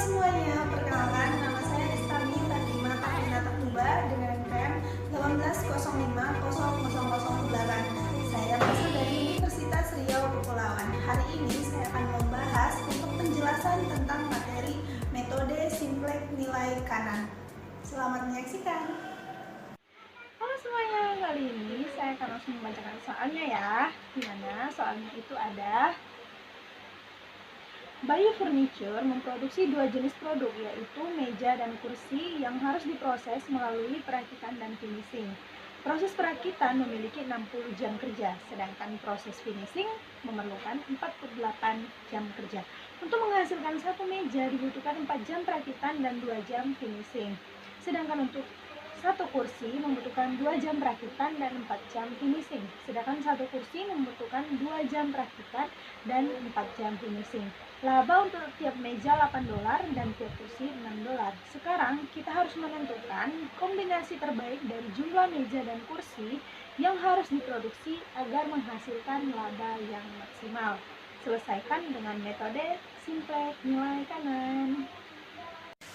semuanya, perkenalkan nama saya Ristami Fatima Kafinata Tumba dengan NPM 180500008. Saya berasal dari Universitas Riau Kepulauan. Hari ini saya akan membahas untuk penjelasan tentang materi metode simplex nilai kanan. Selamat menyaksikan. Halo semuanya, kali ini saya akan langsung membacakan soalnya ya. Dimana soalnya itu ada Bayu Furniture memproduksi dua jenis produk, yaitu meja dan kursi yang harus diproses melalui perakitan dan finishing. Proses perakitan memiliki 60 jam kerja, sedangkan proses finishing memerlukan 48 jam kerja. Untuk menghasilkan satu meja dibutuhkan 4 jam perakitan dan 2 jam finishing. Sedangkan untuk satu kursi membutuhkan 2 jam perakitan dan 4 jam finishing. Sedangkan satu kursi membutuhkan 2 jam perakitan dan 4 jam finishing. Laba untuk tiap meja $8 dan tiap kursi $6. Sekarang kita harus menentukan kombinasi terbaik dari jumlah meja dan kursi yang harus diproduksi agar menghasilkan laba yang maksimal. Selesaikan dengan metode simplex nilai kanan.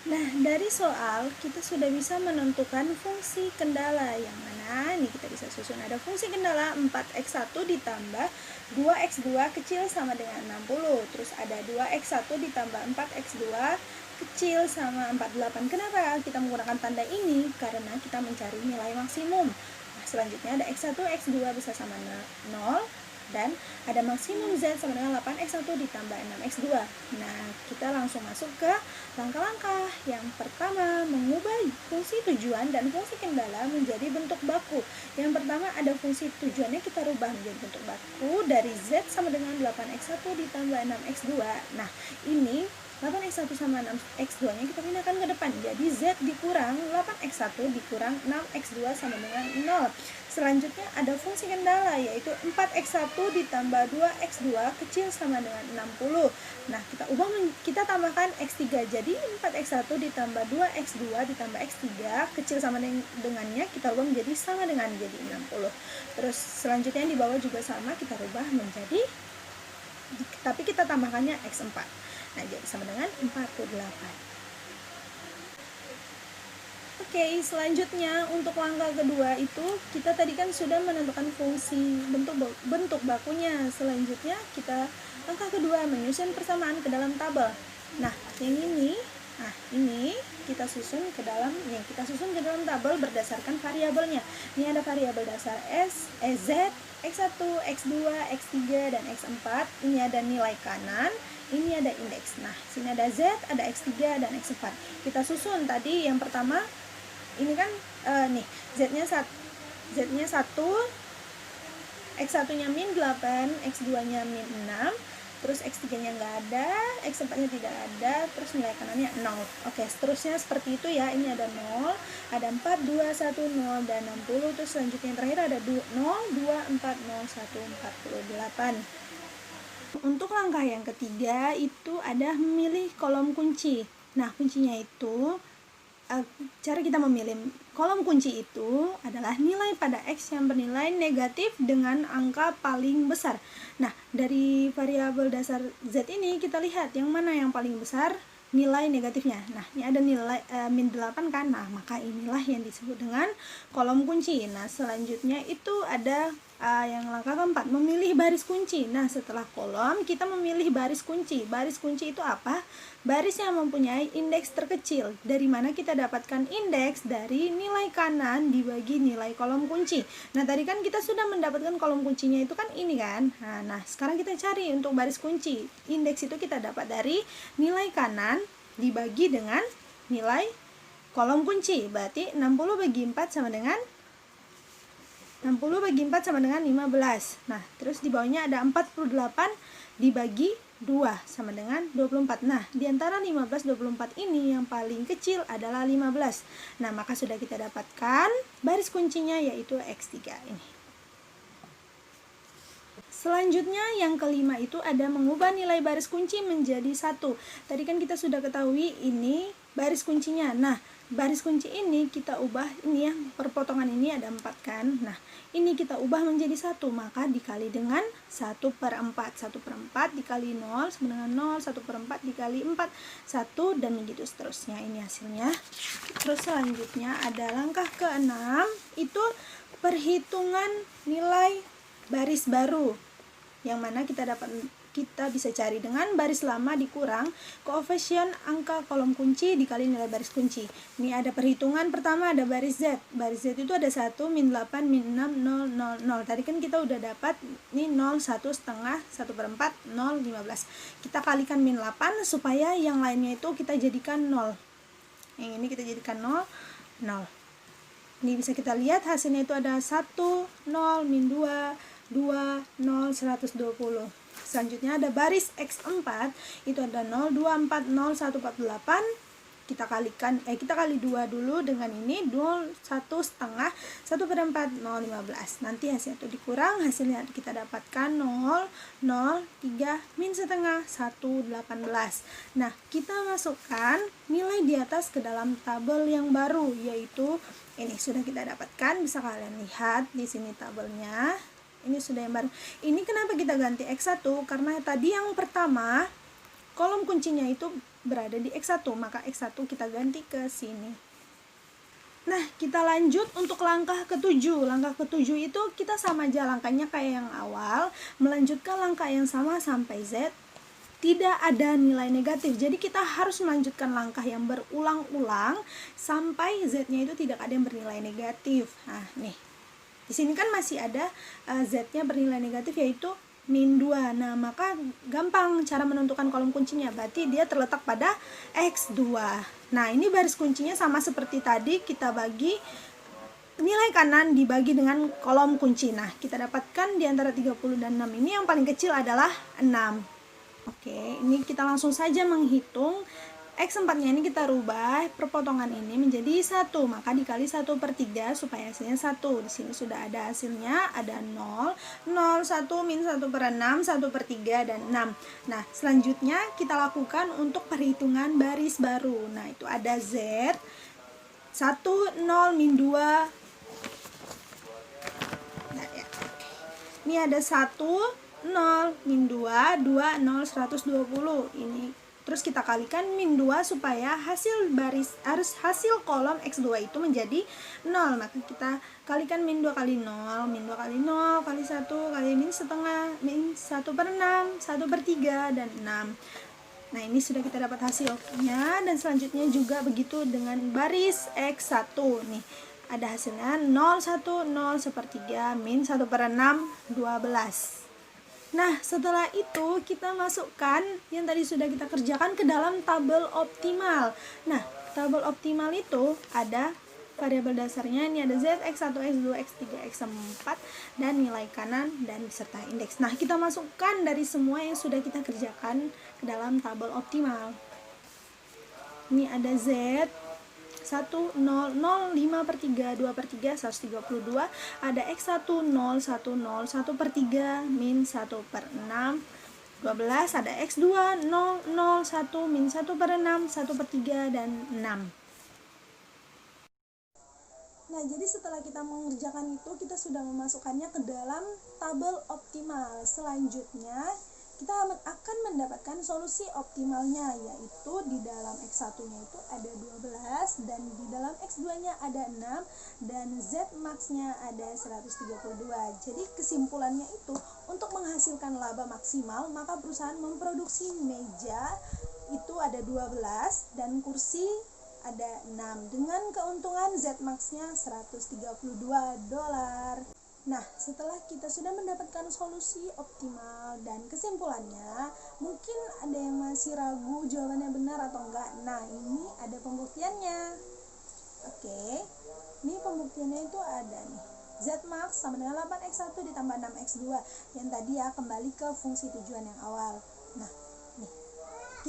Nah, dari soal kita sudah bisa menentukan fungsi kendala yang mana nih kita bisa susun. Ada fungsi kendala 4x1 ditambah 2x2 kecil sama dengan 60. Terus ada 2x1 ditambah 4x2 kecil sama 48. Kenapa kita menggunakan tanda ini? Karena kita mencari nilai maksimum. Nah, selanjutnya ada x1, x2 bisa sama 0. Dan ada maksimum Z sama dengan 8x1 ditambah 6x2. Nah, kita langsung masuk ke langkah-langkah. Yang pertama, mengubah fungsi tujuan dan fungsi kendala menjadi bentuk baku. Yang pertama ada fungsi tujuannya kita rubah menjadi bentuk baku dari Z sama dengan 8x1 ditambah 6x2. Nah, ini 8x1 sama 6x2 nya kita pindahkan ke depan. Jadi Z dikurang 8x1 dikurang 6x2 sama dengan 0. Selanjutnya ada fungsi kendala, yaitu 4x1 ditambah 2x2 kecil sama dengan 60. Nah, kita tambahkan x3. Jadi 4x1 ditambah 2x2 ditambah x3 kecil sama dengannya kita rubah menjadi sama dengan jadi 60. Terus selanjutnya di bawah juga sama, kita rubah menjadi, tapi kita tambahkannya x4. Nah, jadi sama dengan 48. Oke, selanjutnya untuk langkah kedua itu kita tadi kan sudah menentukan fungsi bentuk bakunya. Selanjutnya kita langkah kedua menyusun persamaan ke dalam tabel. Nah, ini kita susun ke dalam tabel berdasarkan variabelnya. Ini ada variabel dasar Z, X1, X2, X3 dan X4. Ini ada nilai kanan, ini ada indeks. Nah, sini ada Z, ada X3 dan X4. Kita susun tadi yang pertama ini kan Z-nya 1, X1-nya min 8, X2-nya min 6, terus X3-nya nggak ada, X4-nya tidak ada, terus nilai kanannya 0. Oke, seterusnya seperti itu ya. Ini ada 0, ada 4, 2, 1, 0, dan 60. Terus selanjutnya yang terakhir ada 0, 2, 4, 0, 1, 48. Untuk langkah yang ketiga itu ada memilih kolom kunci. Nah, kuncinya itu cara kita memilih kolom kunci itu adalah nilai pada X yang bernilai negatif dengan angka paling besar. Nah, dari variabel dasar Z ini kita lihat yang mana yang paling besar nilai negatifnya. Nah, ini ada nilai min 8 kan. Nah, maka inilah yang disebut dengan kolom kunci. Nah, selanjutnya itu ada yang langkah keempat, memilih baris kunci. Nah, setelah kolom kita memilih baris kunci. Baris kunci itu apa? Baris yang mempunyai indeks terkecil. Dari mana kita dapatkan indeks? Dari nilai kanan dibagi nilai kolom kunci. Nah, tadi kan kita sudah mendapatkan kolom kuncinya itu kan ini kan. Nah, sekarang kita cari untuk baris kunci. Indeks itu kita dapat dari nilai kanan dibagi dengan nilai kolom kunci. Berarti 60 bagi 4 sama dengan 15. Nah, terus di bawahnya ada 48 dibagi 2 sama dengan 24. Nah, di antara 15 24 ini yang paling kecil adalah 15. Nah, maka sudah kita dapatkan baris kuncinya yaitu X3 ini. Selanjutnya yang kelima itu ada mengubah nilai baris kunci menjadi 1. Tadi kan kita sudah ketahui ini baris kuncinya. Nah, baris kunci ini kita ubah, ini ya, perpotongan ini ada 4 kan. Nah, ini kita ubah menjadi 1, maka dikali dengan 1/4. 1/4 dikali 0 sama dengan 0, 1/4 dikali 4, 1, dan begitu seterusnya. Ini hasilnya. Terus selanjutnya ada langkah ke-6, itu perhitungan nilai baris baru, yang mana kita bisa cari dengan baris lama dikurang koefisien angka kolom kunci dikali nilai baris kunci. Ini ada perhitungan pertama, ada baris Z. Baris Z itu ada 1, min 8, min 6, 0, 0, 0. Tadi kan kita udah dapat ini 0, 1 setengah, 1/4, 0, 15. Kita kalikan min 8 supaya yang lainnya itu kita jadikan 0. Yang ini kita jadikan 0, 0. Ini bisa kita lihat hasilnya itu ada 1, 0, min 2, 2, 0, 120. Selanjutnya ada baris X4, itu ada 0, 2, 4, 0, 1, 48. Kita kali 2 dulu dengan ini, 0, 1 setengah, 1/4, 0, 15. Nanti hasilnya itu dikurang, hasilnya kita dapatkan 0, 0, 3, min setengah, 1, 18. Nah, kita masukkan nilai di atas ke dalam tabel yang baru, yaitu ini sudah kita dapatkan, bisa kalian lihat di sini tabelnya. Ini sudah yang baru. Ini kenapa kita ganti X1? Karena tadi yang pertama kolom kuncinya itu berada di X1, maka X1 kita ganti ke sini. Nah, kita lanjut untuk langkah ke-7. Langkah ke-7 itu kita sama aja langkahnya kayak yang awal, melanjutkan langkah yang sama sampai Z tidak ada nilai negatif. Jadi kita harus melanjutkan langkah yang berulang-ulang sampai Z-nya itu tidak ada yang bernilai negatif. Nah, nih. Di sini kan masih ada Z-nya bernilai negatif, yaitu min 2. Nah, maka gampang cara menentukan kolom kuncinya. Berarti dia terletak pada X2. Nah, ini baris kuncinya sama seperti tadi, kita bagi nilai kanan dibagi dengan kolom kunci. Nah, kita dapatkan di antara 30 dan 6 ini yang paling kecil adalah 6. Oke, ini kita langsung saja menghitung. X4-nya ini kita rubah perpotongan ini menjadi 1, maka dikali 1/3 supaya hasilnya 1. Di sini sudah ada hasilnya, ada 0, 0, 1, min 1/6, 1/3, dan 6. Nah, selanjutnya kita lakukan untuk perhitungan baris baru. Nah, itu ada Z, 1, 0, min 2. Nah, ya. Ini ada 1, 0, min 2, 2, 0, 120. Ini terus kita kalikan min 2 supaya hasil kolom X2 itu menjadi 0. Maka kita kalikan min 2 kali 0, min 2 kali 0 kali 1 kali min setengah, min 1/6, 1/3, dan 6. Nah, ini sudah kita dapat hasilnya. Dan selanjutnya juga begitu dengan baris X1. Nih, ada hasilnya 0, 1, 0, 1/3, min 1/6, 12. Nah, setelah itu kita masukkan yang tadi sudah kita kerjakan ke dalam tabel optimal. Nah, tabel optimal itu ada variabel dasarnya, ini ada Z, X1, X2, X3, X4, dan nilai kanan dan beserta indeks. Nah, kita masukkan dari semua yang sudah kita kerjakan ke dalam tabel optimal. Ini ada Z, 1, 0, 0, 5/3, 2/3, 132. Ada X1, 0, 1, 0, 1/3, min 1/6, 12. Ada X2, 0, 0, 1, min 1/6, 1/3, dan 6. Nah, jadi setelah kita mengerjakan itu, kita sudah memasukkannya ke dalam tabel optimal. Selanjutnya, kita akan mendapatkan solusi optimalnya, yaitu di dalam X1-nya itu ada 12, dan di dalam X2-nya ada 6, dan Z max-nya ada 132. Jadi kesimpulannya itu, untuk menghasilkan laba maksimal, maka perusahaan memproduksi meja itu ada 12 dan kursi ada 6 dengan keuntungan Z max-nya $132. Nah, setelah kita sudah mendapatkan solusi optimal dan kesimpulannya, mungkin ada yang masih ragu jawabannya benar atau enggak. Nah, ini ada pembuktiannya. Oke, ini pembuktiannya itu ada nih. Z max sama dengan 8X1 ditambah 6X2. Yang tadi ya, kembali ke fungsi tujuan yang awal. Nah, nih,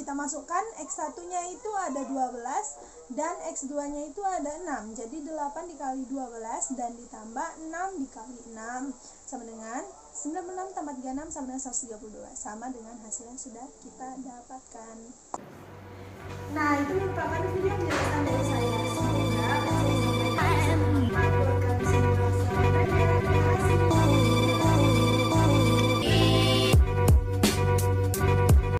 kita masukkan X1-nya itu ada 12 dan X2-nya itu ada 6. Jadi 8 dikali 12 dan ditambah 6 dikali 6 sama dengan 96 tambah 36 sama dengan 132. Sama dengan hasil yang sudah kita dapatkan. Nah, itu merupakan video penjelasan dari saya.